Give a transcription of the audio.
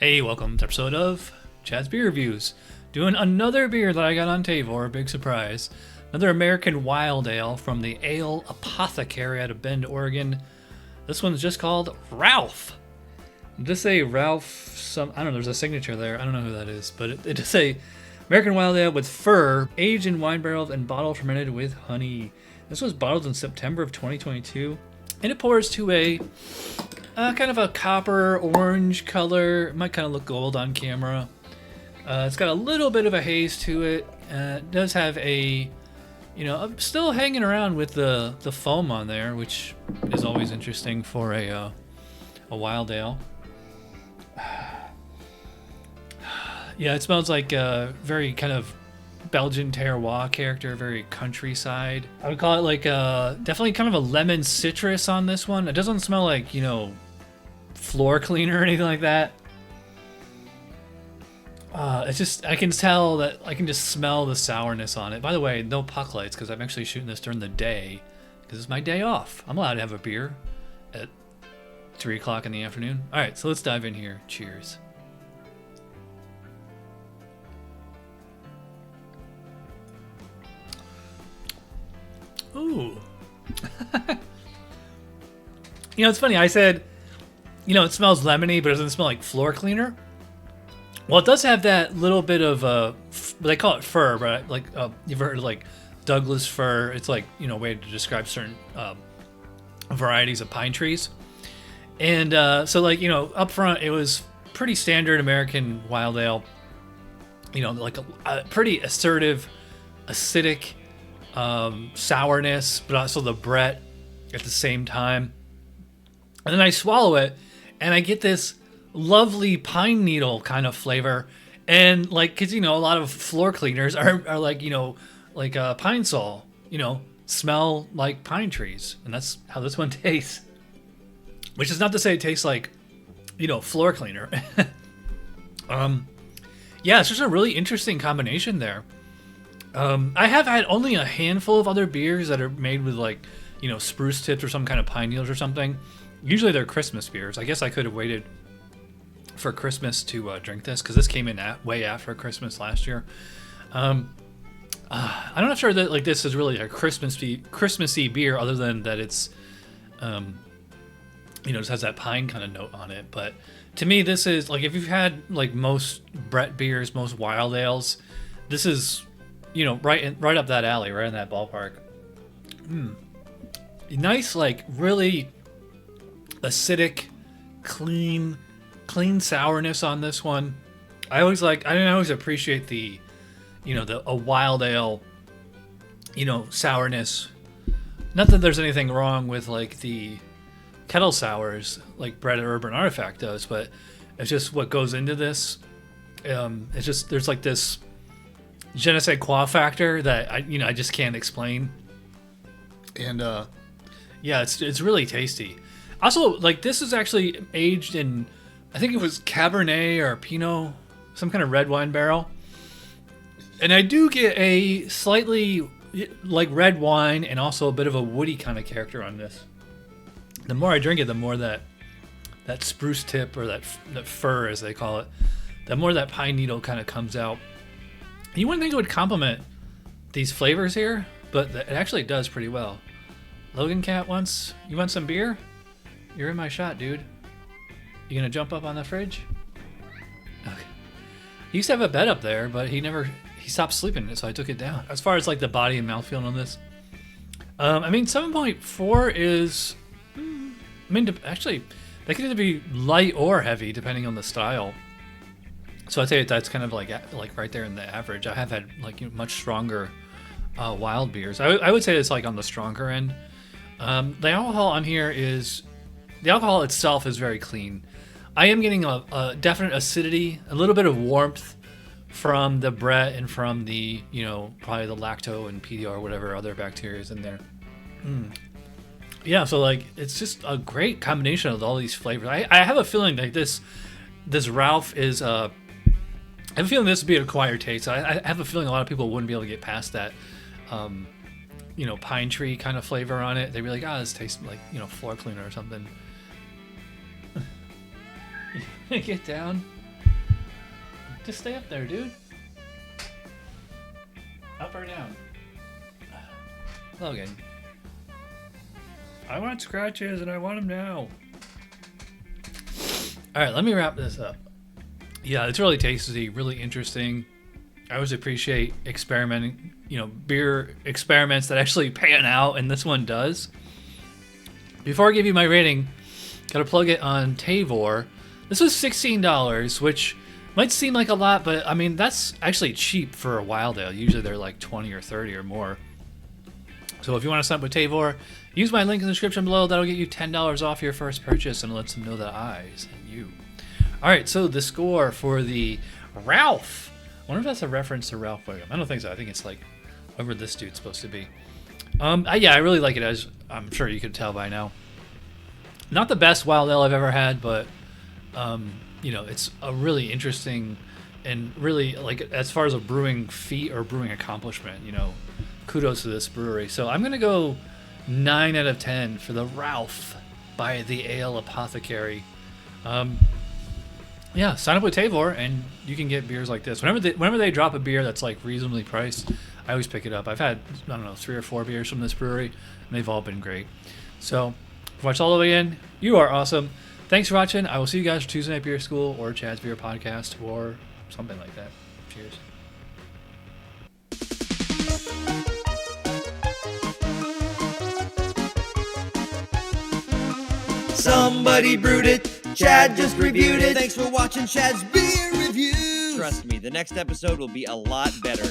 Hey, welcome to episode of Chad's Beer Reviews. Doing another beer that I got on tavour, big surprise. Another American wild ale from the Ale Apothecary out of Bend, Oregon. This one's just called Ralph. Just say Ralph, I don't know, there's a signature there. I don't know who that is, but it just say American wild ale with fir, aged in wine barrels and bottle fermented with honey. This was bottled in September of 2022, and it pours to a kind of a copper orange color. It might kind of look gold on camera. It's got a little bit of a haze to it. It does have a, I'm still hanging around with the foam on there, which is always interesting for a wild ale. Yeah, it smells like a very kind of Belgian terroir character, very countryside. I would call it like definitely kind of a lemon citrus on this one. It doesn't smell like, floor cleaner or anything like that. It's just, I can tell that I can just smell the sourness on it. By the way, no puck lights because I'm actually shooting this during the day because it's my day off. I'm allowed to have a beer at 3 o'clock in the afternoon. All right, so let's dive in here. Cheers. Ooh. It's funny. I said, it smells lemony, but it doesn't smell like floor cleaner. Well, it does have that little bit of they call it fir, but like you've heard of like Douglas fir. It's like way to describe certain varieties of pine trees. And so like up front, it was pretty standard American wild ale. Like a pretty assertive, acidic sourness, but also the Brett at the same time. And then I swallow it, and I get this lovely pine needle kind of flavor. And like, cause a lot of floor cleaners are like, like pine sol, smell like pine trees. And that's how this one tastes. Which is not to say it tastes like, floor cleaner. Yeah, it's just a really interesting combination there. I have had only a handful of other beers that are made with like, spruce tips or some kind of pine needles or something. Usually they're Christmas beers. I guess I could have waited for Christmas to drink this because this came in way after Christmas last year. I'm not sure that like this is really a Christmassy beer other than that it's, just has that pine kind of note on it. But to me, this is like if you've had like most Brett beers, most wild ales, this is right up that alley, right in that ballpark. Nice, like really acidic, clean sourness on this one. I always appreciate the, a wild ale, sourness. Not that there's anything wrong with like the kettle sours like Brett or Urban Artifact does, but it's just what goes into this. It's just there's like this je ne sais quoi factor that I just can't explain. And yeah, it's really tasty. Also, like this is actually aged in, I think it was Cabernet or Pinot, some kind of red wine barrel. And I do get a slightly like red wine and also a bit of a woody kind of character on this. The more I drink it, the more that spruce tip or that fir as they call it, the more that pine needle kind of comes out. You wouldn't think it would complement these flavors here, but it actually does pretty well. Logan Cat you want some beer? You're in my shot, dude. You gonna jump up on the fridge? Okay. He used to have a bed up there, but he stopped sleeping in it, so I took it down. As far as like the body and mouthfeel on this, 7.4 is, actually, they could either be light or heavy depending on the style. So I'd say that's kind of like right there in the average. I have had like much stronger wild beers. I would say it's like on the stronger end. The alcohol itself is very clean. I am getting a definite acidity, a little bit of warmth from the Brett and from the, probably the lacto and PDR or whatever other bacteria is in there. Yeah, so like it's just a great combination of all these flavors. I have a feeling like this Ralph is I have a feeling this would be an acquired taste. I have a feeling a lot of people wouldn't be able to get past that pine tree kind of flavor on it. They'd be like, this tastes like, floor cleaner or something. Get down. Just stay up there, dude. Up or down? Logan. I want scratches and I want them now. Alright, let me wrap this up. Yeah, it's really tasty, really interesting. I always appreciate experimenting, beer experiments that actually pan out, and this one does. Before I give you my rating, gotta plug it on tavour. This was $16, which might seem like a lot, but I mean, that's actually cheap for a wild ale. Usually they're like 20 or 30 or more. So if you want to sign up with tavour, use my link in the description below. That'll get you $10 off your first purchase and lets them know that I sent you. All right, so the score for the Ralph. I wonder if that's a reference to Ralph Wiggum. I don't think so. I think it's like whoever this dude's supposed to be. Yeah, I really like it, as I'm sure you could tell by now. Not the best wild ale I've ever had, but it's a really interesting and really, like, as far as a brewing feat or brewing accomplishment, kudos to this brewery. So I'm gonna go 9 out of 10 for the Ralph by the Ale Apothecary. Yeah, sign up with tavour and you can get beers like this. Whenever they drop a beer that's like reasonably priced, I always pick it up. I've had, 3 or 4 beers from this brewery, and they've all been great. So, if you watched all the way in, you are awesome. Thanks for watching. I will see you guys for Tuesday Night Beer School or Chad's Beer Podcast or something like that. Cheers. Somebody brewed it. Chad just reviewed it. Thanks for watching Chad's Beer Reviews. Trust me, the next episode will be a lot better.